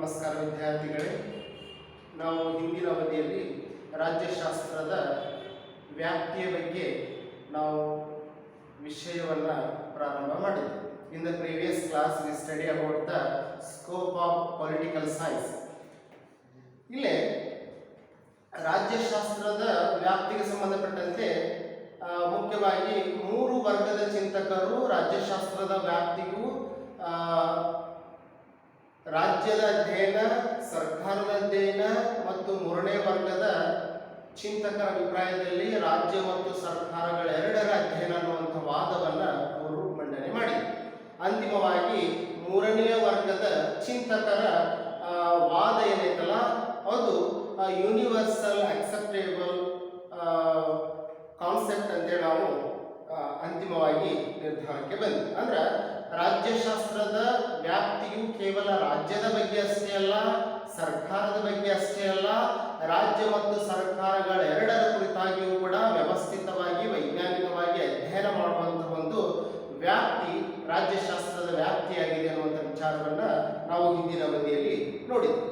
ನಮಸ್ಕಾರ ವಿದ್ಯಾರ್ಥಿಗಳೇ. ನಾವು ಹಿಂದಿನ ಅವಧಿಯಲ್ಲಿ ರಾಜ್ಯಶಾಸ್ತ್ರದ ವ್ಯಾಪ್ತಿಯ ಬಗ್ಗೆ ನಾವು ವಿಷಯವನ್ನು ಪ್ರಾರಂಭ ಮಾಡಿದ್ವಿ. In the previous class we study about the scope of political science. ಇಲ್ಲೇ ರಾಜ್ಯಶಾಸ್ತ್ರದ ವ್ಯಾಪ್ತಿಗೆ ಸಂಬಂಧಪಟ್ಟಂತೆ ಮುಖ್ಯವಾಗಿ ಮೂರು ವರ್ಗದ ಚಿಂತಕರು ರಾಜ್ಯಶಾಸ್ತ್ರದ ವ್ಯಾಪ್ತಿಗೂ ರಾಜ್ಯದ ಅಧ್ಯಯನ, ಸರ್ಕಾರದ ಅಧ್ಯಯನ ಮತ್ತು ಮೂರನೇ ವರ್ಗದ ಚಿಂತಕರ ಅಭಿಪ್ರಾಯದಲ್ಲಿ ರಾಜ್ಯ ಮತ್ತು ಸರ್ಕಾರಗಳೆರಡರ ಅಧ್ಯಯನ ಅನ್ನುವಂಥ ವಾದವನ್ನು ಅವರು ಮಂಡನೆ ಮಾಡಿದರು. ಅಂತಿಮವಾಗಿ ಮೂರನೆಯ ವರ್ಗದ ಚಿಂತಕರ ವಾದ ಏನೈತಲ್ಲ ಅದು ಯೂನಿವರ್ಸಲ್ ಅಕ್ಸೆಪ್ಟೇಬಲ್ ಕಾನ್ಸೆಪ್ಟ್ ಅಂತೇಳಿ ನಾವು ಅಂತಿಮವಾಗಿ ನಿರ್ಧಾರಕ್ಕೆ ಬಂದ್ವಿ. ಅಂದ್ರೆ ರಾಜ್ಯಶಾಸ್ತ್ರದ ವ್ಯಾಪ್ತಿಯು ಕೇವಲ ರಾಜ್ಯದ ಬಗ್ಗೆ ಅಷ್ಟೇ ಅಲ್ಲ, ಸರ್ಕಾರದ ಬಗ್ಗೆ ಅಷ್ಟೇ ಅಲ್ಲ, ರಾಜ್ಯ ಮತ್ತು ಸರ್ಕಾರಗಳೆರಡರ ಕುರಿತಾಗಿಯೂ ಕೂಡ ವ್ಯವಸ್ಥಿತವಾಗಿ ವೈಜ್ಞಾನಿಕವಾಗಿ ಅಧ್ಯಯನ ಮಾಡುವಂತಹ ಒಂದು ವ್ಯಾಪ್ತಿ ರಾಜ್ಯಶಾಸ್ತ್ರದ ವ್ಯಾಪ್ತಿಯಾಗಿದೆ ಅನ್ನುವಂಥ ವಿಚಾರವನ್ನು ನಾವು ಹಿಂದಿನ ಅವಧಿಯಲ್ಲಿ ನೋಡಿದ್ವಿ.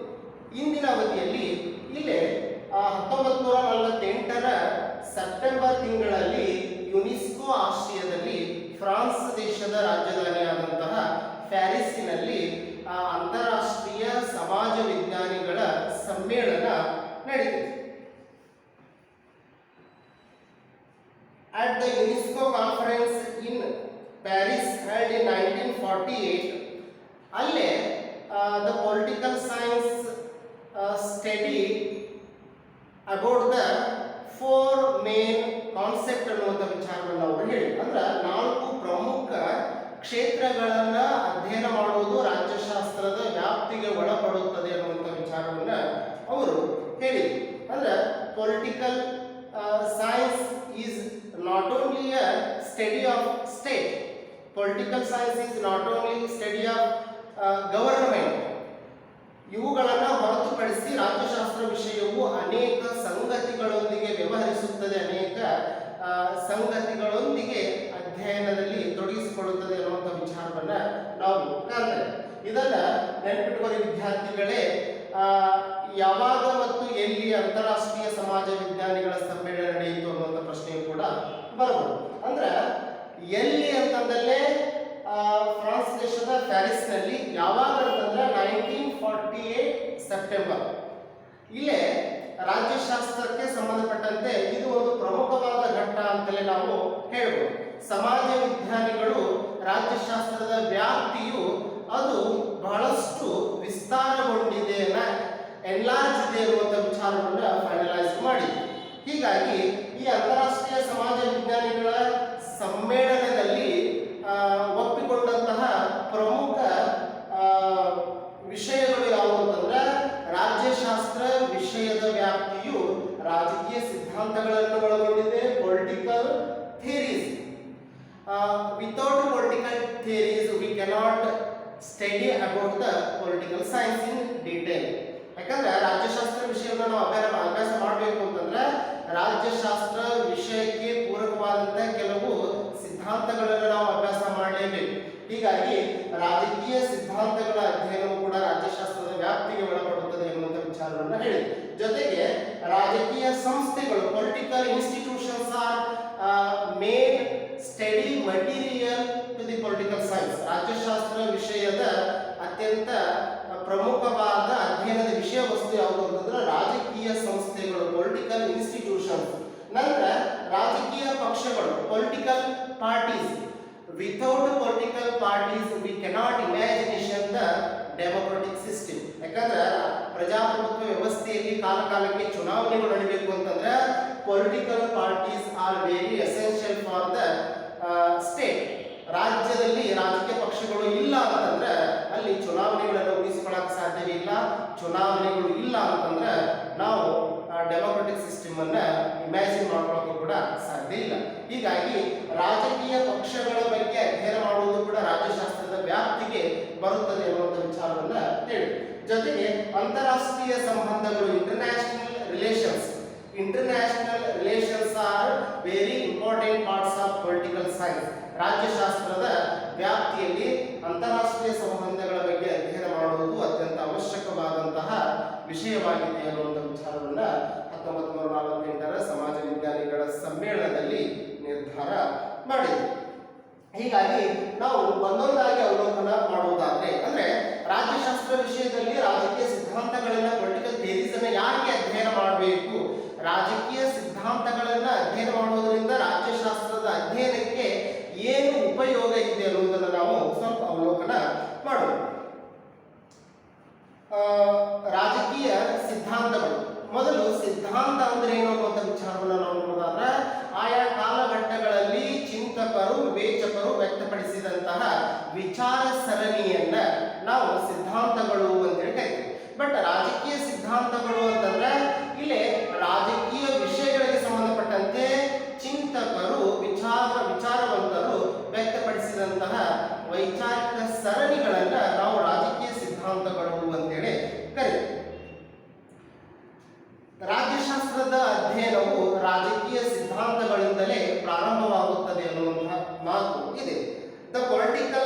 ಇಂದಿನ ಅವಧಿಯಲ್ಲಿ ಇಲ್ಲೇ 1948ರ ಸೆಪ್ಟೆಂಬರ್ ತಿಂಗಳಲ್ಲಿ ಯುನೆಸ್ಕೋ ಆಶ್ರಯದಲ್ಲಿ ಫ್ರಾನ್ಸ್ ದೇಶದ ರಾಜಧಾನಿಯಾದಂತಹ ಪ್ಯಾರಿಸ್ಸಿನಲ್ಲಿ ಅಂತಾರಾಷ್ಟ್ರೀಯ ಸಮಾಜ ವಿಜ್ಞಾನಿಗಳ ಸಮ್ಮೇಳನ ನಡೆಯಿತು. At the UNESCO conference in Paris held in 1948, ಅಲ್ಲೇ the political science study about the four main concept ಅನ್ನುವಂಥ ವಿಚಾರವನ್ನು ಅವರು ಹೇಳಿ, ಅಂದ್ರೆ 4 ಪ್ರಮುಖ ಕ್ಷೇತ್ರಗಳನ್ನು ಅಧ್ಯಯನ ಮಾಡುವುದು ರಾಜ್ಯಶಾಸ್ತ್ರದ ವ್ಯಾಪ್ತಿಗೆ ಒಳಪಡುತ್ತದೆ ಅನ್ನುವಂಥ ವಿಚಾರವನ್ನು ಅವರು ಹೇಳಿದರು. ಅಂದ್ರೆ political science is not only a study of state, political science is not only study of government. ಇವುಗಳನ್ನು ಹೊರತುಪಡಿಸಿ ರಾಜ್ಯಶಾಸ್ತ್ರ ವಿಷಯವು ಅನೇಕ ಸಂಗತಿಗಳೊಂದಿಗೆ ವ್ಯವಹರಿಸುತ್ತದೆ, ಅನೇಕ ಸಂಗತಿಗಳೊಂದಿಗೆ ಅಧ್ಯಯನದಲ್ಲಿ ತೊಡಗಿಸಿಕೊಳ್ಳುತ್ತದೆ ಅನ್ನುವಂಥ ವಿಚಾರವನ್ನು ನಾವು ಕಾಣ್ತೇವೆ. ಇದನ್ನ ನೆನಪಿಟ್ಟುಕೊಳ್ಳಿ ವಿದ್ಯಾರ್ಥಿಗಳೇ. ಯಾವಾಗ ಮತ್ತು ಎಲ್ಲಿ ಅಂತಾರಾಷ್ಟ್ರೀಯ ಸಮಾಜ ವಿಜ್ಞಾನಿಗಳ ಸಮ್ಮೇಳನ ನಡೆಯಿತು ಅನ್ನುವಂಥ ಪ್ರಶ್ನೆಯು ಕೂಡ ಬರಬಹುದು. ಅಂದ್ರೆ ಎಲ್ಲಿ ಅಂತಂದಲ್ಲೇ ಫ್ರಾನ್ಸ್ ದೇಶದ ಪ್ಯಾರಿಸ್ನಲ್ಲಿ. ಯಾವಾಗ ಅಂತಂದ್ರೆ 1948 ಸೆಪ್ಟೆಂಬರ್. ಇಲ್ಲೇ ರಾಜ್ಯಶಾಸ್ತ್ರಕ್ಕೆ ಸಂಬಂಧಪಟ್ಟಂತೆ ಇದು ಒಂದು ಪ್ರಮುಖವಾದ ಘಟ್ಟ ಅಂತಲೇ ನಾವು ಹೇಳ್ಬೋದು. ಸಮಾಜ ವಿಜ್ಞಾನಿಗಳು ರಾಜ್ಯಶಾಸ್ತ್ರದ ವ್ಯಾಪ್ತಿಯು ಅದು ಬಹಳಷ್ಟು ವಿಸ್ತಾರಗೊಂಡಿದೆ, ಎನ್ಲಾರ್ಜ್ ಇದೆ ಅನ್ನುವಂಥ ವಿಚಾರವನ್ನು ಫೈನಲೈಸ್ ಮಾಡಿದೆ. ಹೀಗಾಗಿ ಈ ಅಂತಾರಾಷ್ಟ್ರೀಯ ಸಮಾಜ ವಿಜ್ಞಾನಿಗಳ ಸಮ್ಮೇಳನದಲ್ಲಿ ಒಪ್ಪಿಕೊಂಡಂತಹ ಪ್ರಮುಖ ವಿಷಯಗಳು ಯಾವುವು ಅಂತಂದ್ರೆ ರಾಜ್ಯಶಾಸ್ತ್ರ ವಿಷಯದ ವ್ಯಾಪ್ತಿಯು ರಾಜಕೀಯ ಸಿದ್ಧಾಂತಗಳನ್ನು ಒಳಗೊಂಡಿದೆ, political theories. Without political theories we cannot study about the political science in detail. ಯಾಕಂದ್ರೆ ರಾಜ್ಯಶಾಸ್ತ್ರ ವಿಷಯವನ್ನು ನಾವು ಅಭ್ಯಾಸ ಮಾಡಬೇಕು ಅಂತಂದ್ರೆ ರಾಜ್ಯಶಾಸ್ತ್ರ ವಿಷಯಕ್ಕೆ ಪೂರಕವಾದಂಥ ಕೆಲವು ಸಿದ್ಧಾಂತಗಳನ್ನು ನಾವು ಅಭ್ಯಾಸ ಮಾಡಲೇಬೇಕು. ಹೀಗಾಗಿ ರಾಜಕೀಯ ಸಿದ್ಧಾಂತಗಳ ಅಧ್ಯಯನವು ಕೂಡ ರಾಜ್ಯಶಾಸ್ತ್ರದ ವ್ಯಾಪ್ತಿಗೆ ಒಳಪಡುತ್ತದೆ ಎನ್ನುವಂಥ ವಿಚಾರವನ್ನು ಹೇಳಿ, ಜೊತೆಗೆ ರಾಜಕೀಯ ಸಂಸ್ಥೆಗಳು political institutions are made study material to the political science. ರಾಜ್ಯಶಾಸ್ತ್ರ ವಿಷಯದ ಅತ್ಯಂತ ಪ್ರಮುಖವಾದ ಅಧ್ಯಯನದ ವಿಷಯ ವಸ್ತು ಯಾವುದು ಅಂತಂದ್ರೆ ರಾಜಕೀಯ ಸಂಸ್ಥೆಗಳು, ಪೊಲಿಟಿಕಲ್ ಇನ್ಸ್ಟಿಟ್ಯೂಷನ್ಸ್. ನಂತರ ರಾಜಕೀಯ ಪಕ್ಷಗಳು, political parties. Without political parties we cannot imagination the democratic system. ಯಾಕಂದ್ರೆ ಪ್ರಜಾಪ್ರಭುತ್ವ ವ್ಯವಸ್ಥೆಯಲ್ಲಿ ಕಾಲಕಾಲಕ್ಕೆ ಚುನಾವಣೆಗಳು ನಡೀಬೇಕು ಅಂತಂದ್ರೆ political parties are very essential for the state. ರಾಜ್ಯದಲ್ಲಿ ರಾಜಕೀಯ ಪಕ್ಷಗಳು ಇಲ್ಲ ಅಂತಂದ್ರೆ ಅಲ್ಲಿ ಚುನಾವಣೆಗಳನ್ನು ಉಳಿಸಿಕೊಳ್ಳಕ್ಕೆ ಸಾಧ್ಯವಿಲ್ಲ. ಚುನಾವಣೆಗಳು ಇಲ್ಲ ಅಂತಂದ್ರೆ ನಾವು ಡೆಮೊಕ್ರೆಟಿಕ್ ಸಿಸ್ಟಮ್ ಅನ್ನ ಇಮ್ಯಾಜಿನ್ ಮಾಡ್ಕೊಳ್ಳೋಕೆ ಕೂಡ ಸಾಧ್ಯ ಇಲ್ಲ. ಹೀಗಾಗಿ ರಾಜಕೀಯ ಪಕ್ಷಗಳ ಬಗ್ಗೆ ಅಧ್ಯಯನ ಮಾಡುವುದು ಕೂಡ ರಾಜ್ಯಶಾಸ್ತ್ರದ ವ್ಯಾಪ್ತಿಗೆ ಬರುತ್ತದೆ ಅನ್ನುವಂಥ ವಿಚಾರವನ್ನ ಹೇಳಿ, ಜೊತೆಗೆ ಅಂತಾರಾಷ್ಟ್ರೀಯ ಸಂಬಂಧಗಳು, international relations. International relations are very important parts of political science. ರಾಜ್ಯಶಾಸ್ತ್ರದ ವ್ಯಾಪ್ತಿಯಲ್ಲಿ ಅಂತಾರಾಷ್ಟ್ರೀಯ ಸಂಬಂಧಗಳ ಬಗ್ಗೆ ಅಧ್ಯಯನ ಮಾಡುವುದು ಅತ್ಯಂತ ಅವಶ್ಯಕವಾದಂತಹ ವಿಷಯವಾಗಿದೆ ಅನ್ನುವಂಥ ವಿಚಾರವನ್ನ 1948ರ ಸಮಾಜ ವಿಜ್ಞಾನಿಗಳ ಸಮ್ಮೇಳನದಲ್ಲಿ ನಿರ್ಧಾರ ಮಾಡಿದೆ. ಹೀಗಾಗಿ ನಾವು ಒಂದೊಂದಾಗಿ ಅವಲೋಕನ ಮಾಡುವುದಾದ್ರೆ, ಅಂದ್ರೆ ರಾಜ್ಯಶಾಸ್ತ್ರ ವಿಷಯದಲ್ಲಿ ರಾಜಕೀಯ ಸಿದ್ಧಾಂತಗಳನ್ನ, ಪೊಲಿಟಿಕಲ್ ಥಿಯರೀಸ್ ಅನ್ನ ಯಾಕೆ ಅಧ್ಯಯನ ಮಾಡಬೇಕು, ರಾಜಕೀಯ ಸಿದ್ಧಾಂತಗಳನ್ನ ಅಧ್ಯಯನ ಮಾಡುವುದರಿಂದ ರಾಜ್ಯಶಾಸ್ತ್ರದ ಅಧ್ಯಯನಕ್ಕೆ ಏನು ಉಪಯೋಗ ಇದೆ ಅನ್ನುವುದನ್ನು ನಾವು ಸ್ವಲ್ಪ ಅವಲೋಕನ ಮಾಡೋಣ. ರಾಜಕೀಯ ಸಿದ್ಧಾಂತಗಳು. ಮೊದಲು ಸಿದ್ಧಾಂತ ಅಂದ್ರೆ ಏನು ಅನ್ನುವಂಥ ವಿಚಾರವನ್ನು ನಾವು ನೋಡೋದಾದ್ರೆ, ಆಯಾ ಕಾಲಘಟ್ಟಗಳಲ್ಲಿ ಚಿಂತಕರು, ವಿವೇಚಕರು ವ್ಯಕ್ತಪಡಿಸಿದಂತಹ ವಿಚಾರ ಸರಣಿಯನ್ನ ನಾವು ಸಿದ್ಧಾಂತಗಳು ಅಂತೇಳಿ ಕರಿತೀವಿ. ಬಟ್ ರಾಜಕೀಯ ಸಿದ್ಧಾಂತಗಳು ಅಂತಂದ್ರೆ ಇಲ್ಲಿ ರಾಜಕೀಯ ವಿಷಯಗಳಿಗೆ ಸಂಬಂಧಪಟ್ಟಂತೆ ಚಿಂತಕರು, ವಿಚಾರವಂತರು ವ್ಯಕ್ತಪಡಿಸಿದಂತಹ ವೈಚಾರಿಕ ಸರಣಿಗಳನ್ನ ನಾವು ರಾಜಕೀಯ ಸಿದ್ಧಾಂತಗಳು ಅಂತೇಳಿ ಕರಿತೀವಿ. ರಾಜ್ಯಶಾಸ್ತ್ರದ ಅಧ್ಯಯನವು ರಾಜಕೀಯ ಸಿದ್ಧಾಂತಗಳಿಂದಲೇ ಪ್ರಾರಂಭವಾಗುತ್ತದೆ ಅನ್ನುವಂತಹ ಮಾತು ಇದೆ.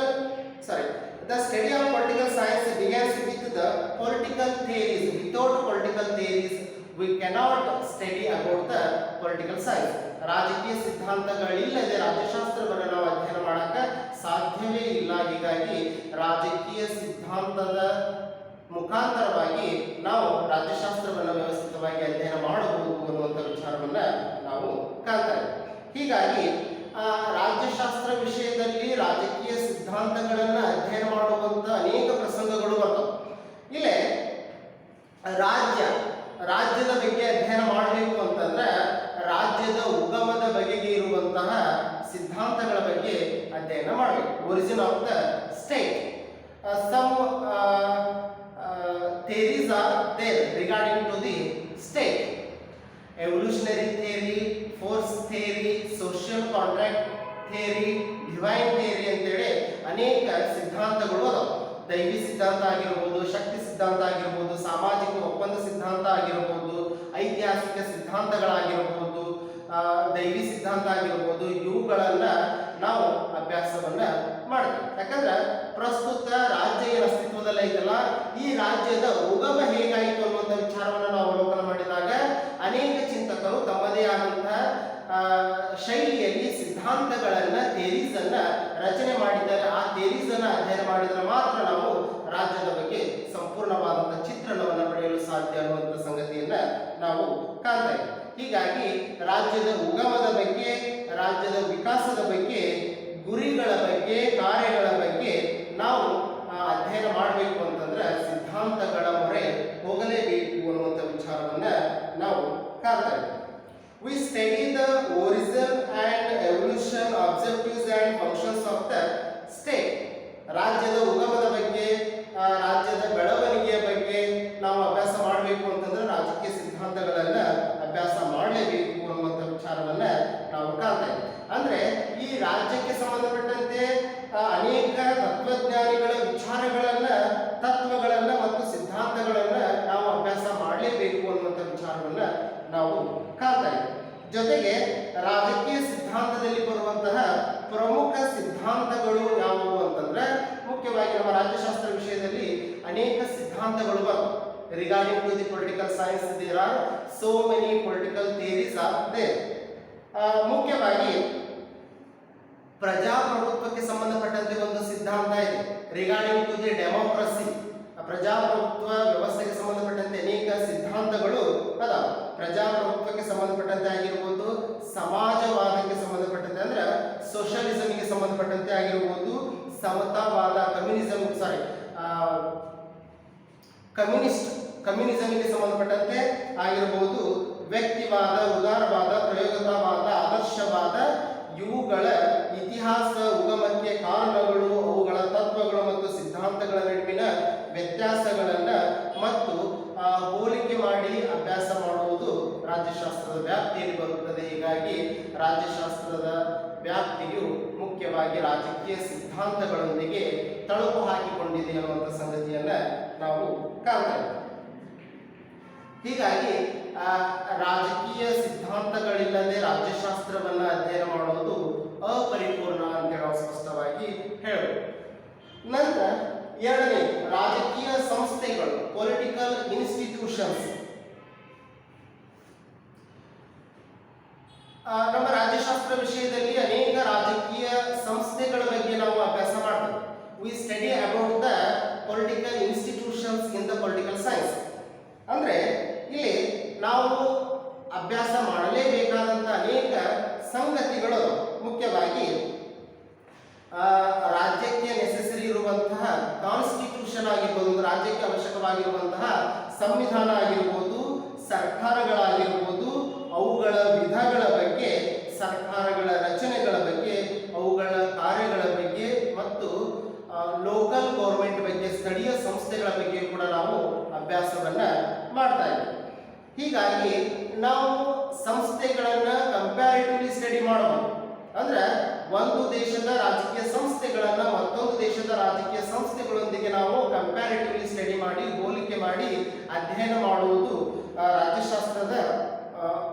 The study of political science begins with the political theories. Without political theories, we cannot study about the political science. ರಾಜಕೀಯ ಸಿದ್ಧಾಂತಗಳಿಲ್ಲದೆ ರಾಜ್ಯಶಾಸ್ತ್ರವನ್ನು ನಾವು ಅಧ್ಯಯನ ಮಾಡಕ್ಕೆ ಸಾಧ್ಯವೇ ಇಲ್ಲ. ಹೀಗಾಗಿ ರಾಜಕೀಯ ಸಿದ್ಧಾಂತದ ಮುಖಾಂತರವಾಗಿ ನಾವು ರಾಜ್ಯಶಾಸ್ತ್ರವನ್ನು ವ್ಯವಸ್ಥಿತವಾಗಿ ಅಧ್ಯಯನ ಮಾಡಬಹುದು ಅನ್ನುವಂಥ ವಿಚಾರವನ್ನ ನಾವು ಕಾಣ್ತೇವೆ. ಹೀಗಾಗಿ ರಾಜ್ಯಶಾಸ್ತ್ರ ವಿಷಯದಲ್ಲಿ ರಾಜಕೀಯ ಸಿದ್ಧಾಂತಗಳನ್ನು ಅಧ್ಯಯನ ಮಾಡುವಂಥ ಅನೇಕ ಪ್ರಸಂಗಗಳು ಬರ್ತವೆ. ಇಲ್ಲೇ ರಾಜ್ಯದ ಬಗ್ಗೆ ಅಧ್ಯಯನ ಮಾಡಬೇಕು ಅಂತಂದ್ರೆ ರಾಜ್ಯದ ಉಗಮದ ಬಗೆಗೆ ಇರುವಂತಹ ಸಿದ್ಧಾಂತಗಳ ಬಗ್ಗೆ ಅಧ್ಯಯನ ಮಾಡಬೇಕು. Origin of the state. Some theories are there regarding to the state. Evolutionary theory, force theory, social contract theory, divine theory ಅಂತೇಳಿ ಅನೇಕ ಸಿದ್ಧಾಂತಗಳು ಅದಾವ. ದೈವಿ ಸಿದ್ಧಾಂತ ಆಗಿರ್ಬೋದು, ಶಕ್ತಿ ಸಿದ್ಧಾಂತ ಆಗಿರ್ಬೋದು, ಸಾಮಾಜಿಕ ಒಪ್ಪಂದ ಸಿದ್ಧಾಂತ ಆಗಿರ್ಬೋದು, ಐತಿಹಾಸಿಕ ಸಿದ್ಧಾಂತಗಳಾಗಿರ್ಬೋದು, ದೈವಿ ಸಿದ್ಧಾಂತ ಆಗಿರ್ಬೋದು, ಇವುಗಳನ್ನ ನಾವು ಅಭ್ಯಾಸವನ್ನ ಮಾಡ್ತೀವಿ. ಯಾಕಂದ್ರೆ ಪ್ರಸ್ತುತ ರಾಜ್ಯ ಏನು ಅಸ್ತಿತ್ವದಲ್ಲಿ ಐತಲ್ಲ, ಈ ರಾಜ್ಯದ ಉಗಮ ಹೇಗಾಯಿತು ಅನ್ನುವಂಥ ವಿಚಾರವನ್ನು ನಾವು ಅವಲೋಕನ ಮಾಡಿದಾಗ ಅನೇಕ ಚಿಂತಕರು ತಮ್ಮದೇ ಆದಂತಹ ಶೈಲಿಯಲ್ಲಿ ಸಿದ್ಧಾಂತಗಳನ್ನ, ಥಿಯರೀಸ್ ಅನ್ನ ರಚನೆ ಮಾಡಿದ್ದಾರೆ. ಆ ಥಿಯರೀಸ್ ಅನ್ನ ಅಧ್ಯಯನ ಮಾಡಿದ್ರೆ ಮಾತ್ರ ನಾವು ರಾಜ್ಯದ ಬಗ್ಗೆ ಸಂಪೂರ್ಣವಾದಂತಹ ಚಿತ್ರಣವನ್ನು ಪಡೆಯಲು ಸಾಧ್ಯ ಅನ್ನುವಂಥ ಸಂಗತಿಯನ್ನ ನಾವು ಕಾಣ್ತೇವೆ. ಹೀಗಾಗಿ ರಾಜ್ಯದ ಉಗಮದ ಬಗ್ಗೆ, ರಾಜ್ಯದ ವಿಕಾಸದ ಬಗ್ಗೆ, ಗುರಿಗಳ ಬಗ್ಗೆ, ಕಾರ್ಯಗಳ ಬಗ್ಗೆ ನಾವು ಅಧ್ಯಯನ ಮಾಡಬೇಕು ಅಂತಂದ್ರೆ ಸಿದ್ಧಾಂತಗಳ ಮೊರೆ ಹೋಗಲೇಬೇಕು ಅನ್ನುವಂಥ ವಿಚಾರವನ್ನ ನಾವು ಕಾಣ್ತೇವೆ. We study the origin and evolution, objectives and functions of the state. ರಾಜ್ಯದ ಉಗಮದ ಬಗ್ಗೆ, ರಾಜ್ಯದ ಬೆಳವಣಿಗೆಯ ಬಗ್ಗೆ ನಾವು ಅಭ್ಯಾಸ ಮಾಡಬೇಕು ಅಂತಂದ್ರೆ ರಾಜಕೀಯ ಸಿದ್ಧಾಂತಗಳನ್ನ ಅಭ್ಯಾಸ ಮಾಡಲೇಬೇಕು ಅನ್ನುವಂಥ ವಿಚಾರವನ್ನ ನಾವು ಕಾಣ್ತೇವೆ. ಅಂದ್ರೆ ಈ ರಾಜ್ಯಕ್ಕೆ ಸಂಬಂಧಪಟ್ಟಂತೆ ಅನೇಕ ತತ್ವಜ್ಞಾನಿಗಳ ವಿಚಾರಗಳನ್ನ, ತತ್ವಗಳನ್ನ ಮತ್ತು ಸಿದ್ಧಾಂತಗಳನ್ನ ನಾವು ಅಭ್ಯಾಸ ಮಾಡಲೇಬೇಕು ಅನ್ನುವಂಥ ವಿಚಾರವನ್ನ ನಾವು ಕಾಣ್ತೇವೆ. ಜೊತೆಗೆ ರಾಜಕೀಯ ಸಿದ್ಧಾಂತದಲ್ಲಿ ಬರುವಂತಹ ಪ್ರಮುಖ ಸಿದ್ಧಾಂತಗಳು ಯಾವುವು ಅಂತಂದ್ರೆ, ಮುಖ್ಯವಾಗಿ ನಮ್ಮ ರಾಜ್ಯಶಾಸ್ತ್ರ ವಿಷಯದಲ್ಲಿ ಅನೇಕ ಸಿದ್ಧಾಂತಗಳು ಬರ್ತವೆ. Regarding to the political science there are so many political theories are there. ಮುಖ್ಯವಾಗಿ ಪ್ರಜಾಪ್ರಭುತ್ವಕ್ಕೆ ಸಂಬಂಧಪಟ್ಟಂತೆ ಒಂದು ಸಿದ್ಧಾಂತ ಇದೆ, ರಿಗಾರ್ಡಿಂಗ್ ಟು ದಿ ಡೆಮೋಕ್ರಸಿ. ಪ್ರಜಾಪ್ರಭುತ್ವ ವ್ಯವಸ್ಥೆಗೆ ಸಂಬಂಧಪಟ್ಟಂತೆ ಅನೇಕ ಸಿದ್ಧಾಂತಗಳು ಅದಾವ. ಪ್ರಜಾಪ್ರಭುತ್ವಕ್ಕೆ ಸಂಬಂಧಪಟ್ಟಂತೆ ಆಗಿರ್ಬೋದು, ಸಮಾಜವಾದಕ್ಕೆ ಸಂಬಂಧಪಟ್ಟಂತೆ ಅಂದ್ರೆ ಸೋಷಿಯಲಿಸಮ್ಗೆ ಸಂಬಂಧಪಟ್ಟಂತೆ ಆಗಿರ್ಬೋದು, ಸಮತಾವಾದ, ಕಮ್ಯುನಿಸಮ್ಗೆ ಸಂಬಂಧಪಟ್ಟಂತೆ ಆಗಿರ್ಬೋದು, ವ್ಯಕ್ತಿವಾದ, ಉದಾರವಾದ, ಪ್ರಯೋಗತಾವಾದ, ಆದರ್ಶವಾದ, ಇವುಗಳ ಇತಿಹಾಸ, ಉಗಮಕ್ಕೆ ಕಾರಣಗಳು, ಅವುಗಳ ತತ್ವಗಳು ಮತ್ತು ಸಿದ್ಧಾಂತಗಳ ನಡುವಿನ ವ್ಯತ್ಯಾಸಗಳನ್ನ ಮತ್ತು ಹೋಲಿಕೆ ಮಾಡಿ ಅಭ್ಯಾಸ ಮಾಡುವುದು ರಾಜ್ಯಶಾಸ್ತ್ರದ ವ್ಯಾಪ್ತಿಯಲ್ಲಿ ಬರುತ್ತದೆ. ಹೀಗಾಗಿ ರಾಜ್ಯಶಾಸ್ತ್ರದ ವ್ಯಾಪ್ತಿಯು ಮುಖ್ಯವಾಗಿ ರಾಜಕೀಯ ಸಿದ್ಧಾಂತಗಳೊಂದಿಗೆ ತಳುಕು ಹಾಕಿಕೊಂಡಿದೆ ಅನ್ನುವಂಥ ಸಂಗತಿಯನ್ನ ನಾವು ಕಾಣ್ತೇವೆ. ಹೀಗಾಗಿ ರಾಜಕೀಯ ಸಿದ್ಧಾಂತಗಳಿಲ್ಲದೆ ರಾಜ್ಯಶಾಸ್ತ್ರವನ್ನು ಅಧ್ಯಯನ ಮಾಡೋದು ಅಪರಿಪೂರ್ಣ ಅಂತೇಳಿ ನಾವು ಸ್ಪಷ್ಟವಾಗಿ ಹೇಳಬಹುದು. ನಂತರ ಎರಡನೇ, ರಾಜಕೀಯ ಸಂಸ್ಥೆಗಳು, ಪೊಲಿಟಿಕಲ್ ಇನ್ಸ್ಟಿಟ್ಯೂಷನ್ಸ್. ನಮ್ಮ ರಾಜ್ಯಶಾಸ್ತ್ರ ವಿಷಯದಲ್ಲಿ ಅನೇಕ ರಾಜಕೀಯ ಸಂಸ್ಥೆಗಳ ಬಗ್ಗೆ ನಾವು ಅಭ್ಯಾಸ ಮಾಡ್ತೇವೆ. We study about the political institutions in the political science. ಅಂದರೆ ಇಲ್ಲಿ ನಾವು ಅಭ್ಯಾಸ ಮಾಡಲೇಬೇಕಾದಂಥ ಅನೇಕ ಸಂಗತಿಗಳು, ಮುಖ್ಯವಾಗಿ ರಾಜ್ಯಕ್ಕೆ ನೆಸೆಸರಿ ಇರುವಂತಹ ಕಾನ್ಸ್ಟಿಟ್ಯೂಷನ್ ಆಗಿರ್ಬೋದು, ರಾಜ್ಯಕ್ಕೆ ಅವಶ್ಯಕವಾಗಿರುವಂತಹ ಸಂವಿಧಾನ ಆಗಿರ್ಬೋದು, ಸರ್ಕಾರಗಳಾಗಿರ್ಬೋದು, ಅವುಗಳ ವಿಧಗಳ ಬಗ್ಗೆ, ಸರ್ಕಾರಗಳ ರಚನೆಗಳ ಬಗ್ಗೆ, ಅವುಗಳ ಕಾರ್ಯಗಳ ಬಗ್ಗೆ ಮತ್ತು ಲೋಕಲ್ ಗೌರ್ಮೆಂಟ್ ಬಗ್ಗೆ, ಸ್ಥಳೀಯ ಸಂಸ್ಥೆಗಳ ಬಗ್ಗೆ ಕೂಡ ನಾವು ಅಭ್ಯಾಸವನ್ನು ಮಾಡ್ತಾ ಇದ್ದೀವಿ. ಹೀಗಾಗಿ ನಾವು ಸಂಸ್ಥೆಗಳನ್ನು ಕಂಪ್ಯಾರಿಟಿವ್ಲಿ ಸ್ಟಡಿ ಮಾಡಬಹುದು. ಅಂದ್ರೆ ಒಂದು ದೇಶದ ರಾಜಕೀಯ ಸಂಸ್ಥೆಗಳನ್ನು ಮತ್ತೊಂದು ದೇಶದ ರಾಜಕೀಯ ಸಂಸ್ಥೆಗಳೊಂದಿಗೆ ನಾವು ಕಂಪ್ಯಾರಿಟಿವ್ಲಿ ಸ್ಟಡಿ ಮಾಡಿ, ಹೋಲಿಕೆ ಮಾಡಿ ಅಧ್ಯಯನ ಮಾಡುವುದು ರಾಜ್ಯಶಾಸ್ತ್ರದ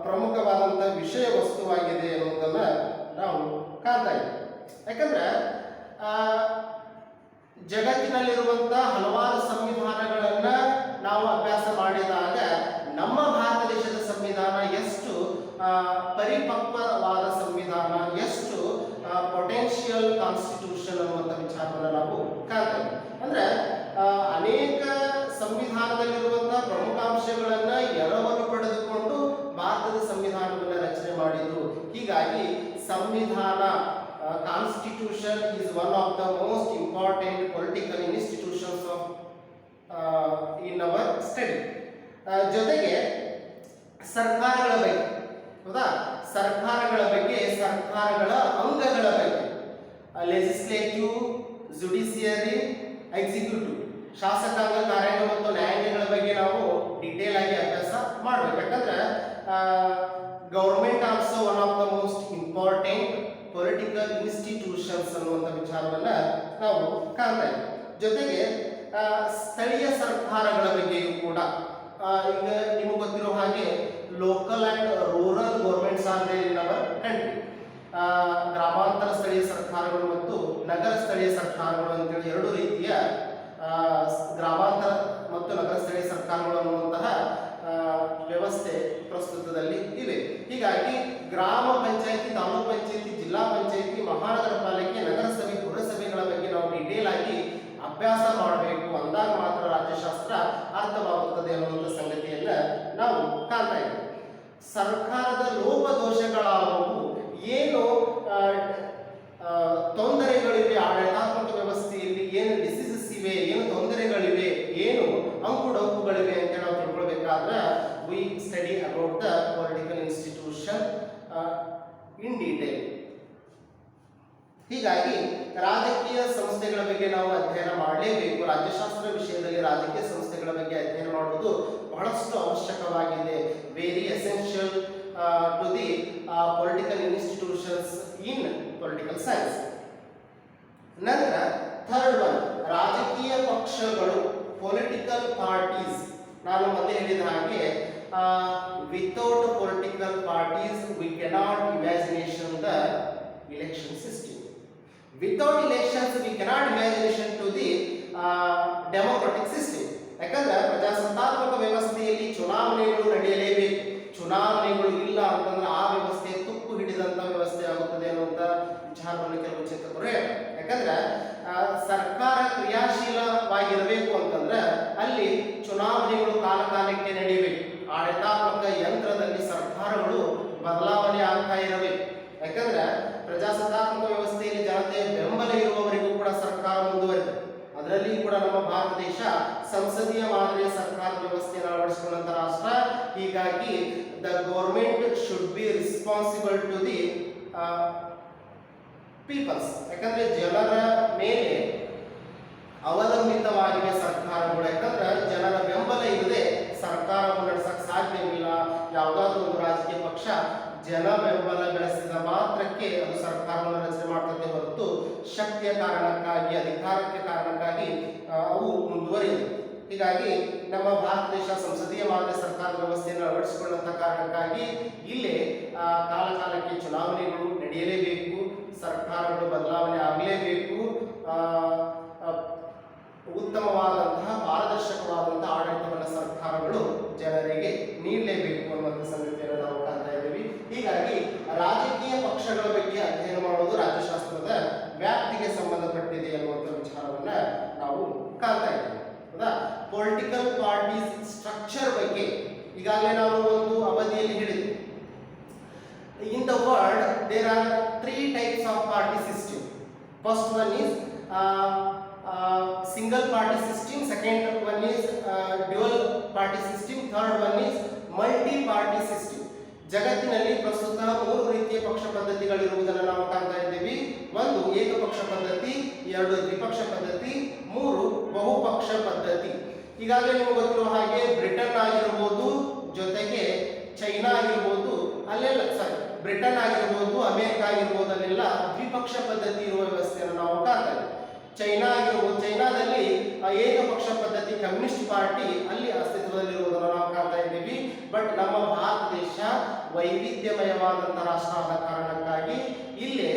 ಪ್ರಮುಖವಾದಂಥ ವಿಷಯ ವಸ್ತುವಾಗಿದೆ ಅನ್ನೋದನ್ನು ನಾವು ಕಾಣ್ತಾ ಇದ್ದೀವಿ. ಯಾಕಂದ್ರೆ ಜಗತ್ತಿನಲ್ಲಿರುವಂಥ ಹಲವಾರು ಸಂವಿಧಾನಗಳನ್ನು ನಾವು ಅಭ್ಯಾಸ ಮಾಡಿದಾಗ ನಮ್ಮ ಭಾರತ ದೇಶದ ಸಂವಿಧಾನ ಎಷ್ಟು ಪರಿಪಕ್ವವಾದ ಸಂವಿಧಾನ, ಎಷ್ಟು ಪೊಟೆನ್ಷಿಯಲ್ ಕಾನ್ಸ್ಟಿಟ್ಯೂಷನ್ ಅನ್ನುವಂಥ ವಿಚಾರವನ್ನು ನಾವು ಕಾಣ್ತೇವೆ. ಅಂದರೆ ಅನೇಕ ಸಂವಿಧಾನದಲ್ಲಿರುವಂಥ ಪ್ರಮುಖ ಅಂಶಗಳನ್ನು ಎರವಲು ಪಡೆದುಕೊಂಡು ಭಾರತದ ಸಂವಿಧಾನವನ್ನು ರಚನೆ ಮಾಡಿದರು. ಹೀಗಾಗಿ ಸಂವಿಧಾನ, constitution is one of the most important political institutions of in our study. ಜೊತೆಗೆ ಸರ್ಕಾರಗಳ ಬಗ್ಗೆ, ಹೌದಾ, ಸರ್ಕಾರಗಳ ಬಗ್ಗೆ, ಸರ್ಕಾರಗಳ ಅಂಗಗಳ ಬಗ್ಗೆ, ಲೆಜಿಸ್ಲೇಟಿವ್, ಜುಡಿಷಿಯರಿ, ಎಕ್ಸಿಕ್ಯೂಟಿವ್, ಶಾಸಕಾಂಗ, ಕಾರ್ಯಾಂಗ ಮತ್ತು ನ್ಯಾಯಾಂಗಗಳ ಬಗ್ಗೆ ನಾವು ಡಿಟೇಲ್ ಆಗಿ ಅಭ್ಯಾಸ ಮಾಡಬೇಕು. ಯಾಕಂದ್ರೆ government also one of the most important political institutions ಅನ್ನುವಂಥ ವಿಚಾರವನ್ನು ನಾವು ಕಾಣ್ತಾ ಇದ್ದೀವಿ. ಜೊತೆಗೆ ಸ್ಥಳೀಯ ಸರ್ಕಾರಗಳ ಬಗ್ಗೆಯೂ ಕೂಡ ಈಗ ನಿಮಗೆ ಗೊತ್ತಿರೋ ಹಾಗೆ local and rural governments are there in our country. ಗ್ರಾಮಾಂತರ ಸ್ಥಳೀಯ ಸರ್ಕಾರಗಳು ಮತ್ತು ನಗರ ಸ್ಥಳೀಯ ಸರ್ಕಾರಗಳು ಅಂತೇಳಿ ಎರಡು ರೀತಿಯ ಗ್ರಾಮಾಂತರ ಮತ್ತು ನಗರ ಸ್ಥಳೀಯ ಸರ್ಕಾರಗಳು ಅನ್ನುವಂತಹ ವ್ಯವಸ್ಥೆ ಪ್ರಸ್ತುತದಲ್ಲಿ ಇವೆ. ಹೀಗಾಗಿ ಗ್ರಾಮ ಪಂಚಾಯಿತಿ, ತಾಲೂಕು ಪಂಚಾಯಿತಿ, ಜಿಲ್ಲಾ ಪಂಚಾಯಿತಿ, ಮಹಾನಗರ ಪಾಲಿಕೆ, ನಗರಸಭೆ, ಪುರಸಭೆಗಳ ಬಗ್ಗೆ ನಾವು ಡಿಟೇಲ್ ಆಗಿ ಅಭ್ಯಾಸ ಮಾಡಬೇಕು. ಅಂದಾಗ ಮಾತ್ರ ರಾಜ್ಯಶಾಸ್ತ್ರ ಅರ್ಥವಾಗುತ್ತದೆ ಅನ್ನುವಂಥ ಸಂಗತಿಯನ್ನು ನಾವು ಕಾಣ್ತಾ ಇದ್ದೇವೆ. ಸರ್ಕಾರದ ಲೋಪದೋಷಗಳಾದವು, ಏನು ತೊಂದರೆಗಳಿವೆ ಆಡಳಿತಾತ್ಮಕ ವ್ಯವಸ್ಥೆಯಲ್ಲಿ, ಏನು ಡಿಸೀಸಸ್ ಇವೆ, ಏನು ತೊಂದರೆಗಳಿವೆ, ಏನು ಅಂಕುಡೊಂಕುಗಳಿವೆ ಅಂತ ನಾವು ತಿಳ್ಕೊಳ್ಬೇಕಾದ್ರೆ we study about the political institution in detail. ಹೀಗಾಗಿ ರಾಜಕೀಯ ಸಂಸ್ಥೆಗಳ ಬಗ್ಗೆ ನಾವು ಅಧ್ಯಯನ ಮಾಡಲೇಬೇಕು. ರಾಜ್ಯಶಾಸ್ತ್ರ ವಿಷಯದಲ್ಲಿ ರಾಜಕೀಯ ಸಂಸ್ಥೆಗಳ ಬಗ್ಗೆ ಅಧ್ಯಯನ ಮಾಡುವುದು ಬಹಳಷ್ಟು ಅವಶ್ಯಕವಾಗಿದೆ. Very essential to the political institutions in political science. ನಂತರ ಥರ್ಡ್ ಒನ್, ರಾಜಕೀಯ ಪಕ್ಷಗಳು, ಪೊಲಿಟಿಕಲ್ ಪಾರ್ಟೀಸ್. ನಾನು ಮೊದಲೇ ಹೇಳಿದ ಹಾಗೆ without political parties we cannot imagination the election system. Without elections we cannot imagination to the democratic system. ಯಾಕಂದ್ರೆ ಪ್ರಜಾಸತ್ತಾತ್ಮಕ ವ್ಯವಸ್ಥೆಯಲ್ಲಿ ಚುನಾವಣೆಗಳು ನಡೆಯಲೇಬೇಕು. ಚುನಾವಣೆಗಳು ಇಲ್ಲ ಅಂತಂದ್ರೆ ಆ ವ್ಯವಸ್ಥೆ ತುಕ್ಕು ಹಿಡಿದಂತ ವ್ಯವಸ್ಥೆ ಆಗುತ್ತದೆ ಅನ್ನುವಂಥ ವಿಚಾರವನ್ನು ಕೆಲವು ಚಿಂತಕರು ಹೇಳ್ತಾರೆ. ಯಾಕಂದ್ರೆ ಸರ್ಕಾರ ಕ್ರಿಯಾಶೀಲವಾಗಿರಬೇಕು ಅಂತಂದ್ರೆ ಅಲ್ಲಿ ಚುನಾವಣೆಗಳು ಕಾಲಕಾಲಕ್ಕೆ ನಡೆಯಬೇಕು. ಆಡಳಿತಾತ್ಮಕ ಯಂತ್ರದಲ್ಲಿ ಸರ್ಕಾರಗಳು ಬದಲಾವಣೆ ಆಗ್ತಾ ಇರಬೇಕು. ಯಾಕಂದ್ರೆ ಪ್ರಜಾಸತ್ತಾತ್ಮಕ ವ್ಯವಸ್ಥೆಯಲ್ಲಿ ಜನತೆಯ ಬೆಂಬಲ ಇರುವವರಿಗೂ ಕೂಡ ಸರ್ಕಾರ ಮುಂದುವರಿದೆ. ಅದರಲ್ಲಿ ಕೂಡ ನಮ್ಮ ಭಾರತ ದೇಶ ಸಂಸದೀಯ ಮಾದರಿಯ ಸರ್ಕಾರದ ವ್ಯವಸ್ಥೆಯನ್ನು ಅಳವಡಿಸಿಕೊಂಡಂತ ರಾಷ್ಟ್ರ. ಹೀಗಾಗಿ the government should be responsible to the peoples. ಯಾಕಂದ್ರೆ ಜನರ ಮೇಲೆ ಅವಲಂಬಿತವಾಗಿವೆ ಸರ್ಕಾರಗಳು. ಯಾಕಂದ್ರೆ ಜನರ ಬೆಂಬಲ ಇಲ್ಲದೆ ಸರ್ಕಾರವನ್ನು ನಡೆಸಕ್ಕೆ ಸಾಧ್ಯವಿಲ್ಲ. ಯಾವುದಾದ್ರೂ ಒಂದು ರಾಜಕೀಯ ಪಕ್ಷ ಜನ ಬೆಂಬಲ ಬೆಳೆಸಿದ ಮಾತ್ರಕ್ಕೆ ಅದು ಸರ್ಕಾರವನ್ನು ರಚನೆ ಮಾಡ್ತದೆ ಹೊರತು ಶಕ್ತಿಯ ಕಾರಣಕ್ಕಾಗಿ, ಅಧಿಕಾರಕ್ಕೆ ಕಾರಣಕ್ಕಾಗಿ ಅವು ಮುಂದುವರಿಯುತ್ತೆ. ಹೀಗಾಗಿ ನಮ್ಮ ಭಾರತ ದೇಶ ಸಂಸದೀಯ ಮಾದರಿ ಸರ್ಕಾರ ವ್ಯವಸ್ಥೆಯನ್ನು ಅಳವಡಿಸಿಕೊಳ್ಳುವಂಥ ಕಾರಣಕ್ಕಾಗಿ ಇಲ್ಲೇ ಕಾಲ ಕಾಲಕ್ಕೆ ಚುನಾವಣೆಗಳು ನಡೆಯಲೇಬೇಕು, ಸರ್ಕಾರಗಳು ಬದಲಾವಣೆ ಆಗಲೇಬೇಕು, ಉತ್ತಮವಾದಂತಹ ಪಾರದರ್ಶಕವಾದಂತಹ ಆಡಳಿತವನ್ನು ಸರ್ಕಾರಗಳು ಜನರಿಗೆ ನೀಡಲೇಬೇಕು ಅನ್ನುವಂಥ ಸಂಗತಿಯನ್ನು ನಾವು ಕಾಣ್ತಾ ಇದ್ದೀವಿ. ಹೀಗಾಗಿ ರಾಜಕೀಯ ಪಕ್ಷಗಳ ಬಗ್ಗೆ ಅಧ್ಯಯನ ಮಾಡುವುದು ರಾಜ್ಯಶಾಸ್ತ್ರದ ವ್ಯಾಪ್ತಿಗೆ ಸಂಬಂಧಪಟ್ಟಿದೆ ಅನ್ನುವಂಥ ವಿಚಾರವನ್ನ ನಾವು ಕಾಣ್ತಾ ಇದ್ದೀವಿ. ಹೌದಾ? ಪೊಲಿಟಿಕಲ್ ಪಾರ್ಟೀಸ್ ಸ್ಟ್ರಕ್ಚರ್ ಬಗ್ಗೆ ಈಗಾಗಲೇ ನಾವು ಒಂದು ಅವಧಿಯಲ್ಲಿ ಹೇಳಿದ್ವಿ. In the world there are 3 types of party system. First one is single party system, second one is dual party system, third one is multi party system. ಜಗತ್ತಿನಲ್ಲಿ ಪ್ರಸ್ತುತ 3 ರೀತಿಯ ಪಕ್ಷ ಪದ್ಧತಿಗಳಿರುವುದನ್ನು ನಾವು ಕಾಣ್ತಾ ಇದ್ದೀವಿ. ಒಂದು ಏಕಪಕ್ಷ ಪದ್ಧತಿ, 2 ದ್ವಿಪಕ್ಷ ಪದ್ಧತಿ, 3 ಬಹುಪಕ್ಷ ಪದ್ಧತಿ. ಈಗಾಗಲೇ ನಿಮಗೆ ಗೊತ್ತಿರುವ ಹಾಗೆ ಬ್ರಿಟನ್ ಆಗಿರಬಹುದು, ಜೊತೆಗೆ ಚೈನಾ ಆಗಿರಬಹುದು, ಅಲ್ಲೆಲ್ಲ ಬ್ರಿಟನ್ ಆಗಿರಬಹುದು, ಅಮೆರಿಕ ಆಗಿರಬಹುದು, ಅಲ್ಲೆಲ್ಲ ದ್ವಿಪಕ್ಷ ಪದ್ಧತಿ ಇರುವ ವ್ಯವಸ್ಥೆಯನ್ನು ನಾವು ಕಾಣ್ತಾ ಇದ್ದೀವಿ. ಚೈನಾ ಆಗಿರಬಹುದು, ಚೈನಾದಲ್ಲಿ ಏಕಪಕ್ಷ ಪದ್ಧತಿ ಕಮ್ಯುನಿಸ್ಟ್ ಪಾರ್ಟಿ ಅಲ್ಲಿ ಅಸ್ತಿತ್ವದಲ್ಲಿರುವುದನ್ನು ನಾವು ಕಾಣ್ತಾ ಇದ್ದೀವಿ. ಬಟ್ ನಮ್ಮ ಭಾರತ ದೇಶ ವೈವಿಧ್ಯಮಯವಾದಂತಹ ರಾಷ್ಟ್ರ ಆದ ಕಾರಣಕ್ಕಾಗಿ ಇಲ್ಲಿ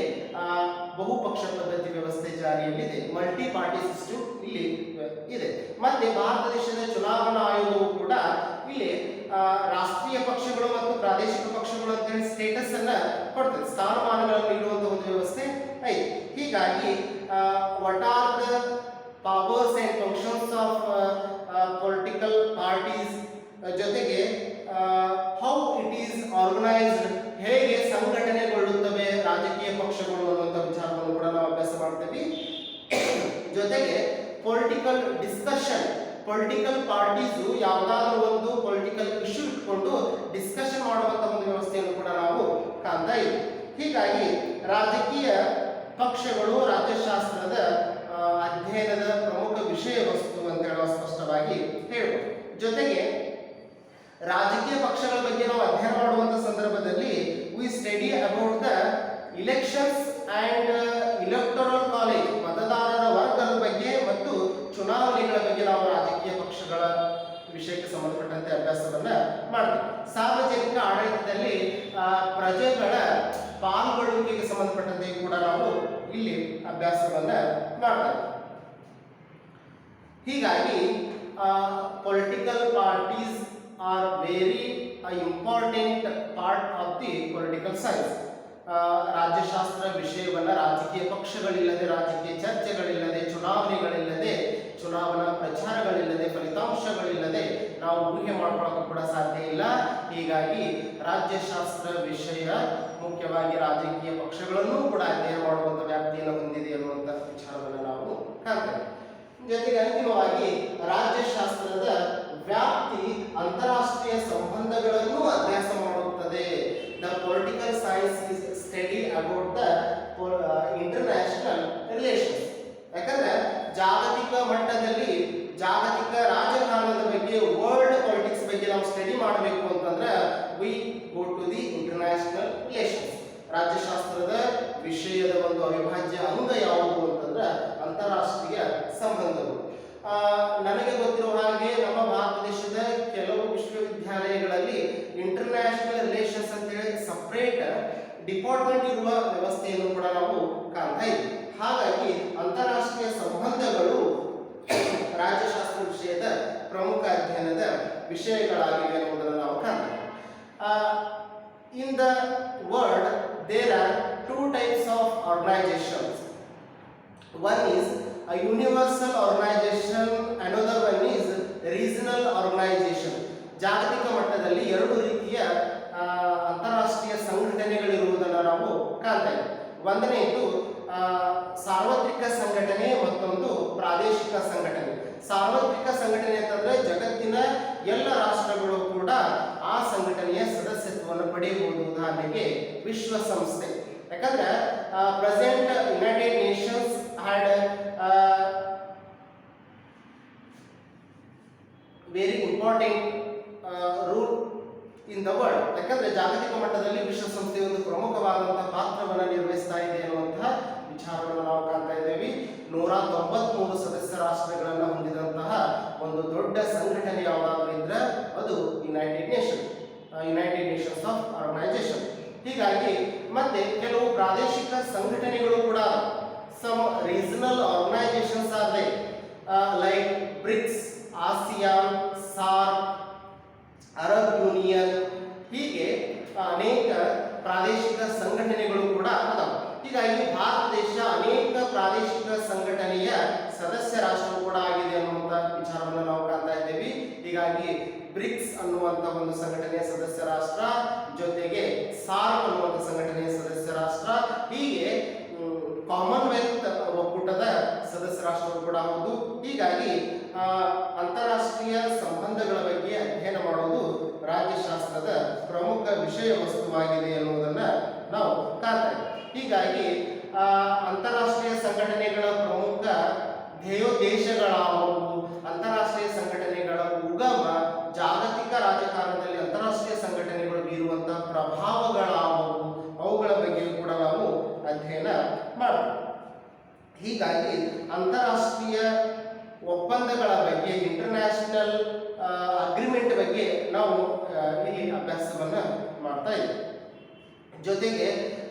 ಬಹುಪಕ್ಷ ಪದ್ಧತಿ ವ್ಯವಸ್ಥೆ ಜಾರಿಯಲ್ಲಿದೆ, ಮಲ್ಟಿ ಪಾರ್ಟಿ ಸಿಸ್ಟಮ್ ಇಲ್ಲಿ ಇದೆ. ಮತ್ತೆ ಭಾರತ ದೇಶದ ಚುನಾವಣಾ ಆಯೋಗವು ಕೂಡ ಇಲ್ಲಿ ರಾಷ್ಟ್ರೀಯ ಪಕ್ಷಗಳು ಮತ್ತು ಪ್ರಾದೇಶಿಕ ಪಕ್ಷಗಳು ಅಂತ ಹೇಳಿ ಸ್ಟೇಟಸ್ ಅನ್ನ ಕೊಡ್ತದೆ, ಸ್ಥಾನಮಾನಗಳನ್ನು ನೀಡುವಂತಹ ಒಂದು ವ್ಯವಸ್ಥೆ ಐತೆ. ಹೀಗಾಗಿ what are the powers and functions of political parties, ಜೊತೆಗೆ how it is organized, ಹೇಗೆ ಸಂಘಟನೆಗೊಳ್ಳುತ್ತವೆ ರಾಜಕೀಯ ಪಕ್ಷಗಳು ಅನ್ನುವಂಥ ವಿಚಾರವನ್ನು ಕೂಡ ನಾವು ಅಭ್ಯಾಸ ಮಾಡ್ತೀವಿ. ಜೊತೆಗೆ ಪೊಲಿಟಿಕಲ್ ಡಿಸ್ಕಷನ್, ಪೊಲಿಟಿಕಲ್ ಪಾರ್ಟೀಸ್ ಯಾವುದಾದ್ರೂ ಒಂದು ಪೊಲಿಟಿಕಲ್ ಇಶ್ಯೂ ಇಟ್ಕೊಂಡು ಡಿಸ್ಕಷನ್ ಮಾಡುವಂಥ ಒಂದು ವ್ಯವಸ್ಥೆಯನ್ನು ಕೂಡ ನಾವು ಕಾಣ್ತಾ ಇದ್ದೀವಿ. ಹೀಗಾಗಿ ರಾಜಕೀಯ ಪಕ್ಷಗಳು ರಾಜ್ಯಶಾಸ್ತ್ರದ ಅಧ್ಯಯನದ ಪ್ರಮುಖ ವಿಷಯ ವಸ್ತು ಅಂತ ಹೇಳುವ ಸ್ಪಷ್ಟವಾಗಿ ಹೇಳ್ಬೋದು. ಜೊತೆಗೆ ರಾಜಕೀಯ ಪಕ್ಷಗಳ ಬಗ್ಗೆ ನಾವು ಅಧ್ಯಯನ ಮಾಡುವಂಥ ಸಂದರ್ಭದಲ್ಲಿ we study about the elections and electoral college, ಮತದಾರರ ವರ್ಗದ ಬಗ್ಗೆ ಮತ್ತು ಚುನಾವಣೆಗಳ ಬಗ್ಗೆ ನಾವು ರಾಜಕೀಯ ಪಕ್ಷಗಳ ವಿಷಯಕ್ಕೆ ಸಂಬಂಧಪಟ್ಟಂತೆ ಅಭ್ಯಾಸವನ್ನ ಮಾಡ್ತೀವಿ. ಸಾರ್ವಜನಿಕ ಆಡಳಿತದಲ್ಲಿ ಪ್ರಜೆಗಳ ಪಾಲ್ಗೊಳ್ಳುವಿಕೆಗೆ ಸಂಬಂಧಪಟ್ಟಂತೆ ಕೂಡ ನಾವು ಇಲ್ಲಿ ಅಭ್ಯಾಸವನ್ನ ಮಾಡ್ತೇವೆ. ಹೀಗಾಗಿ political parties are very important part of the political science. ರಾಜ್ಯಶಾಸ್ತ್ರ ವಿಷಯವನ್ನ ರಾಜಕೀಯ ಪಕ್ಷಗಳಿಲ್ಲದೆ, ರಾಜಕೀಯ ಚರ್ಚೆಗಳಿಲ್ಲದೆ, ಚುನಾವಣೆಗಳಿಲ್ಲದೆ, ಚುನಾವಣಾ ಪ್ರಚಾರಗಳಿಲ್ಲದೆ, ಫಲಿತಾಂಶಗಳಿಲ್ಲದೆ ನಾವು ಊಹೆ ಮಾಡ್ಕೊಳ್ಳೋಕ್ಕೂ ಕೂಡ ಸಾಧ್ಯ ಇಲ್ಲ. ಹೀಗಾಗಿ ರಾಜ್ಯಶಾಸ್ತ್ರ ವಿಷಯ ಮುಖ್ಯವಾಗಿ ರಾಜಕೀಯ ಪಕ್ಷಗಳನ್ನು ಕೂಡ ಅಧ್ಯಯನ ಮಾಡುವಂಥ ವ್ಯಾಪ್ತಿಯನ್ನು ಹೊಂದಿದೆ ಅನ್ನುವಂಥ ವಿಚಾರವನ್ನು ನಾವು ಕಾಣ್ತೇವೆ. ಜೊತೆಗೆ ಅಂತಿಮವಾಗಿ ರಾಜ್ಯಶಾಸ್ತ್ರದ ವ್ಯಾಪ್ತಿ ಅಂತಾರಾಷ್ಟ್ರೀಯ ಸಂಬಂಧಗಳನ್ನು ಅಭ್ಯಾಸ ಮಾಡುತ್ತದೆ. The political science is study about the international relations. ಯಾಕಂದ್ರೆ ಜಾಗತಿಕ ಮಟ್ಟದಲ್ಲಿ ಜಾಗತಿಕ ರಾಜಕಾರಣದ ಬಗ್ಗೆ, ವರ್ಲ್ಡ್ ಪಾಲಿಟಿಕ್ಸ್ ಬಗ್ಗೆ ನಾವು ಸ್ಟಡಿ ಮಾಡಬೇಕು ಅಂತಂದ್ರೆ we go to the international relations. ರಾಜ್ಯಶಾಸ್ತ್ರದ ವಿಷಯದ ಒಂದು ಅವಿಭಾಜ್ಯ ಅಂಗ ಯಾವುದು ಅಂತಂದ್ರೆ ಅಂತಾರಾಷ್ಟ್ರೀಯ ಸಂಬಂಧಗಳು. ನನಗೆ ಗೊತ್ತಿರುವ ಹಾಗೆ ನಮ್ಮ ಭಾರತ ದೇಶದ ಕೆಲವು ವಿಶ್ವವಿದ್ಯಾಲಯಗಳಲ್ಲಿ ಇಂಟರ್ನ್ಯಾಷನಲ್ ರಿಲೇಷನ್ಸ್ ಅಂತೇಳಿ ಸಪ್ರೇಟ್ ಡಿಪಾರ್ಟ್ಮೆಂಟ್ ಇರುವ ವ್ಯವಸ್ಥೆಯನ್ನು ಕೂಡ ನಾವು ಕಾಣ್ತಾ ಇದ್ದೀವಿ. ಹಾಗಾಗಿ ಅಂತಾರಾಷ್ಟ್ರೀಯ ಸಂಬಂಧಗಳು ರಾಜ್ಯಶಾಸ್ತ್ರ ವಿಷಯದ ಪ್ರಮುಖ ಅಧ್ಯಯನದ ವಿಷಯಗಳಾಗಿವೆ ಅನ್ನುವುದನ್ನು ನಾವು ಕಾಣ್ತೇವೆ. In the world there are 2 types of organizations. One is a universal organization, another one is regional organization. ಜಾಗತಿಕ ಮಟ್ಟದಲ್ಲಿ 2 ರೀತಿಯ ಅಂತಾರಾಷ್ಟ್ರೀಯ ಸಂಘಟನೆಗಳಿರುವುದನ್ನು ನಾವು ಕಾಣ್ತಾ ಇದ್ದೇವೆ. ಒಂದನೆಯದು ಸಾರ್ವತ್ರಿಕ ಸಂಘಟನೆ, ಮತ್ತೊಂದು ಪ್ರಾದೇಶಿಕ ಸಂಘಟನೆ. ಸಾರ್ವತ್ರಿಕ ಸಂಘಟನೆ ಅಂತಂದ್ರೆ ಜಗತ್ತಿನ ಎಲ್ಲ ರಾಷ್ಟ್ರಗಳು ಕೂಡ ಆ ಸಂಘಟನೆಯ ಸದಸ್ಯತ್ವವನ್ನು ಪಡೆಯಬಹುದು. ಉದಾಹರಣೆಗೆ ವಿಶ್ವಸಂಸ್ಥೆ. ಯಾಕಂದ್ರೆ present United Nations had very important rule in the world. ಯಾಕಂದ್ರೆ ಜಾಗತಿಕ ಮಟ್ಟದಲ್ಲಿ ವಿಶ್ವಸಂಸ್ಥೆ ಒಂದು ಪ್ರಮುಖವಾದಂತಹ ಪಾತ್ರವನ್ನು ನಿರ್ವಹಿಸ್ತಾ ಇದೆ ಅನ್ನುವಂತಹ ವಿಚಾರವನ್ನು ನಾವು ಕಾಣ್ತಾ ಇದ್ದೇವೆ. 193 ಸದಸ್ಯ ರಾಷ್ಟ್ರಗಳನ್ನು ಹೊಂದಿದಂತಹ ಒಂದು ದೊಡ್ಡ ಸಂಘಟನೆ ಯಾವುದಾದ್ರೂ ಇದ್ರೆ ಅದು ಯುನೈಟೆಡ್ ನೇಷನ್ಸ್ ಆಫ್ ಆರ್ಗನೈಸೇಷನ್. ಹೀಗಾಗಿ ಮತ್ತೆ ಕೆಲವು ಪ್ರಾದೇಶಿಕ ಸಂಘಟನೆಗಳು ಕೂಡ ಸಮ್ ರೀಜನಲ್ ಆರ್ಗನೈಸೇಷನ್ಸ್ ಆದ್ರೆ like BRICS, ASEAN, SAARC, Arab Union, ಹೀಗೆ ಅನೇಕ ಪ್ರಾದೇಶಿಕ ಸಂಘಟನೆಗಳು ಕೂಡ ಅದಾವ. ಹೀಗಾಗಿ ಭಾರತ ದೇಶ ಅನೇಕ ಪ್ರಾದೇಶಿಕ ಸಂಘಟನೆಯ ಸದಸ್ಯ ರಾಷ್ಟ್ರ ಕೂಡ ಆಗಿದೆ ಅನ್ನುವಂಥ ವಿಚಾರವನ್ನು ನಾವು ಕಾಣ್ತಾ ಇದ್ದೇವೆ. ಹೀಗಾಗಿ ಬ್ರಿಕ್ಸ್ ಅನ್ನುವಂಥ ಒಂದು ಸಂಘಟನೆಯ ಸದಸ್ಯ ರಾಷ್ಟ್ರ, ಜೊತೆಗೆ ಸಾರ್ಕ್ ಅನ್ನುವಂಥ ಸಂಘಟನೆಯ ಸದಸ್ಯ ರಾಷ್ಟ್ರ, ಹೀಗೆ ಕಾಮನ್ವೆಲ್ತ್ ಒಕ್ಕೂಟದ ಸದಸ್ಯ ರಾಷ್ಟ್ರಗಳು ಕೂಡ ಹೌದು. ಹೀಗಾಗಿ ಅಂತಾರಾಷ್ಟ್ರೀಯ ಸಂಬಂಧಗಳ ಬಗ್ಗೆ ಅಧ್ಯಯನ ಮಾಡೋದು ರಾಜ್ಯಶಾಸ್ತ್ರದ ಪ್ರಮುಖ ವಿಷಯ ವಸ್ತುವಾಗಿದೆ ಎನ್ನುವುದನ್ನ ನಾವು ಕಾಣ್ತಾ ಇದ್ದೇವೆ. ಹೀಗಾಗಿ ಅಂತಾರಾಷ್ಟ್ರೀಯ ಸಂಘಟನೆಗಳ ಪ್ರಮುಖ ಧ್ಯೇಯೋದ್ದೇಶಗಳಾದವು, ಅಂತಾರಾಷ್ಟ್ರೀಯ ಸಂಘಟನೆಗಳ ಉಗಮ, ಜಾಗತಿಕ ರಾಜಕಾರಣದಲ್ಲಿ ಅಂತಾರಾಷ್ಟ್ರೀಯ ಸಂಘಟನೆಗಳು ಬೀರುವಂತಹ ಪ್ರಭಾವಗಳಾದವು, ಅವುಗಳ ಬಗ್ಗೆ ಕೂಡ ನಾವು ಅಧ್ಯಯನ ಮಾಡಬೇಕು. ಹೀಗಾಗಿ ಅಂತಾರಾಷ್ಟ್ರೀಯ ಒಪ್ಪಂದಗಳ ಬಗ್ಗೆ, ಇಂಟರ್ನ್ಯಾಷನಲ್ ಅಗ್ರಿಮೆಂಟ್ ಬಗ್ಗೆ ನಾವು ಇಲ್ಲಿ ಅಭ್ಯಾಸವನ್ನ ಮಾಡ್ತಾ ಇದ್ದೇವೆ. ಜೊತೆಗೆ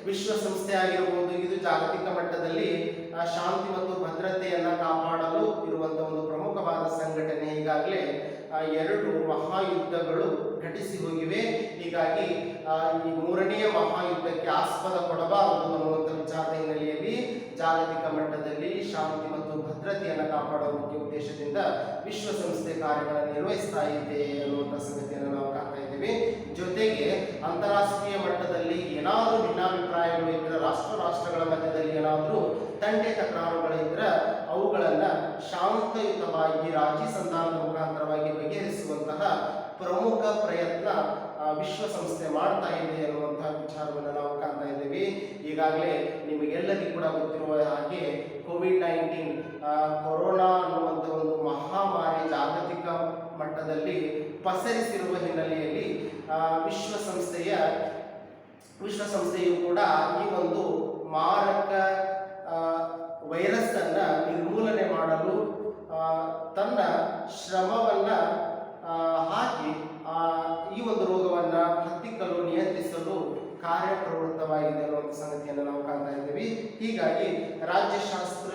ವಿಶ್ವಸಂಸ್ಥೆ ಆಗಿರಬಹುದು, ಇದು ಜಾಗತಿಕ ಮಟ್ಟದಲ್ಲಿ ಶಾಂತಿ ಮತ್ತು ಭದ್ರತೆಯನ್ನು ಕಾಪಾಡಲು ಇರುವಂತಹ ಒಂದು ಪ್ರಮುಖವಾದ ಸಂಘಟನೆ. ಈಗಾಗಲೇ 2 ಮಹಾಯುದ್ಧಗಳು ಘಟಿಸಿ ಹೋಗಿವೆ. ಹೀಗಾಗಿ ಈ 3ನೇ ಮಹಾಯುದ್ಧಕ್ಕೆ ಆಸ್ಪದ ಕೊಡಬಾರದು ಅನ್ನುವಂಥ ವಿಚಾರದ ಹಿನ್ನೆಲೆಯಲ್ಲಿ ಜಾಗತಿಕ ಮಟ್ಟದಲ್ಲಿ ಶಾಂತಿ ಮತ್ತು ಭದ್ರತೆಯನ್ನು ಕಾಪಾಡುವ ಮುಖ್ಯ ಉದ್ದೇಶದಿಂದ ವಿಶ್ವಸಂಸ್ಥೆ ಕಾರ್ಯಗಳನ್ನು ನಿರ್ವಹಿಸ್ತಾ ಇದೆ ಅನ್ನುವಂಥ ಸಂಗತಿಯನ್ನು ನಾವು ಕಾಣ್ತಾ ಇದ್ದೇವೆ. ಜೊತೆಗೆ ಅಂತಾರಾಷ್ಟ್ರೀಯ ಮಟ್ಟದಲ್ಲಿ ಏನಾದರೂ ಭಿನ್ನಾಭಿಪ್ರಾಯಗಳು ಇದ್ದರೆ, ರಾಷ್ಟ್ರಗಳ ಮಧ್ಯದಲ್ಲಿ ಏನಾದರೂ ತಂಟೆ ತಕರಾರುಗಳಿದ್ರೆ ಅವುಗಳನ್ನು ಶಾಂತಯುತವಾಗಿ ರಾಜಿ ಸಂಧಾನದ ಮುಖಾಂತರವಾಗಿ ಬಗೆಹರಿಸುವಂತಹ ಪ್ರಮುಖ ಪ್ರಯತ್ನ ವಿಶ್ವಸಂಸ್ಥೆ ಮಾಡ್ತಾ ಇದೆ ಅನ್ನುವಂತಹ ವಿಚಾರವನ್ನು ನಾವು ಕಾಣ್ತಾ ಇದ್ದೇವೆ. ಈಗಾಗಲೇ ನಿಮಗೆಲ್ಲರಿಗೂ ಕೂಡ ಗೊತ್ತಿರುವ ಹಾಗೆ ಕೋವಿಡ್-19 ಕೊರೋನಾ ಅನ್ನುವಂಥ ಒಂದು ಮಹಾಮಾರಿ ಜಾಗತಿಕ ಮಟ್ಟದಲ್ಲಿ ಪಸರಿಸಿರುವ ಹಿನ್ನೆಲೆಯಲ್ಲಿ ವಿಶ್ವಸಂಸ್ಥೆಯು ಕೂಡ ಈ ಒಂದು ಮಾರಕ ವೈರಸ್ ಅನ್ನ ನಿರ್ಮೂಲನೆ ಮಾಡಲು ತನ್ನ ಶ್ರಮವನ್ನ ಹಾಕಿ ಈ ಒಂದು ರೋಗವನ್ನ ಹತ್ತಿಕ್ಕಲು, ನಿಯಂತ್ರಿಸಲು ಕಾರ್ಯಪ್ರವೃತ್ತವಾಗಿದೆ ಅನ್ನುವಂಥ ಸಂಗತಿಯನ್ನು ನಾವು ಕಾಣ್ತಾ ಇದ್ದೀವಿ. ಹೀಗಾಗಿ ರಾಜ್ಯಶಾಸ್ತ್ರ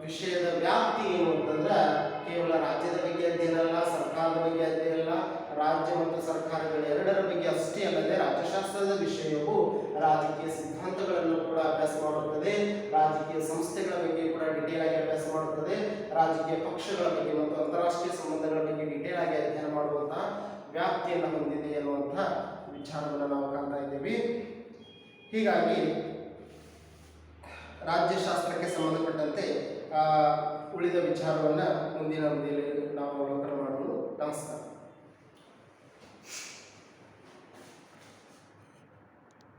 ವಿಷಯದ ವ್ಯಾಪ್ತಿ ಏನು ಅಂತಂದ್ರೆ ಕೇವಲ ರಾಜ್ಯದ ಬಗ್ಗೆ ಅಧ್ಯಯನ ಅಲ್ಲ, ಸರ್ಕಾರದ ಬಗ್ಗೆ ಅಧ್ಯಯನ ಅಲ್ಲ, ರಾಜ್ಯ ಮತ್ತು ಸರ್ಕಾರಗಳ ಎರಡರ ಬಗ್ಗೆ ಅಷ್ಟೇ ಅಲ್ಲದೆ ರಾಜ್ಯಶಾಸ್ತ್ರದ ವಿಷಯವು ರಾಜಕೀಯ ಸಿದ್ಧಾಂತಗಳನ್ನು ಕೂಡ ಅಭ್ಯಾಸ ಮಾಡುತ್ತದೆ, ರಾಜಕೀಯ ಸಂಸ್ಥೆಗಳ ಬಗ್ಗೆ ಕೂಡ ಡಿಟೇಲ್ ಆಗಿ ಅಭ್ಯಾಸ ಮಾಡುತ್ತದೆ, ರಾಜಕೀಯ ಪಕ್ಷಗಳ ಬಗ್ಗೆ ಮತ್ತು ಅಂತಾರಾಷ್ಟ್ರೀಯ ಸಂಬಂಧಗಳ ಬಗ್ಗೆ ಡಿಟೇಲ್ ಆಗಿ ಅಧ್ಯಯನ ಮಾಡುವಂತಹ ವ್ಯಾಪ್ತಿಯನ್ನು ಹೊಂದಿದೆ ಎನ್ನುವಂತಹ ವಿಚಾರವನ್ನು ನಾವು ಕಾಣ್ತಾ ಇದ್ದೇವೆ. ಹೀಗಾಗಿ ರಾಜ್ಯಶಾಸ್ತ್ರಕ್ಕೆ ಸಂಬಂಧಪಟ್ಟಂತೆ ಉಳಿದ ವಿಚಾರವನ್ನು ಮುಂದಿನ ಅವಧಿಯಲ್ಲಿ ನಾವು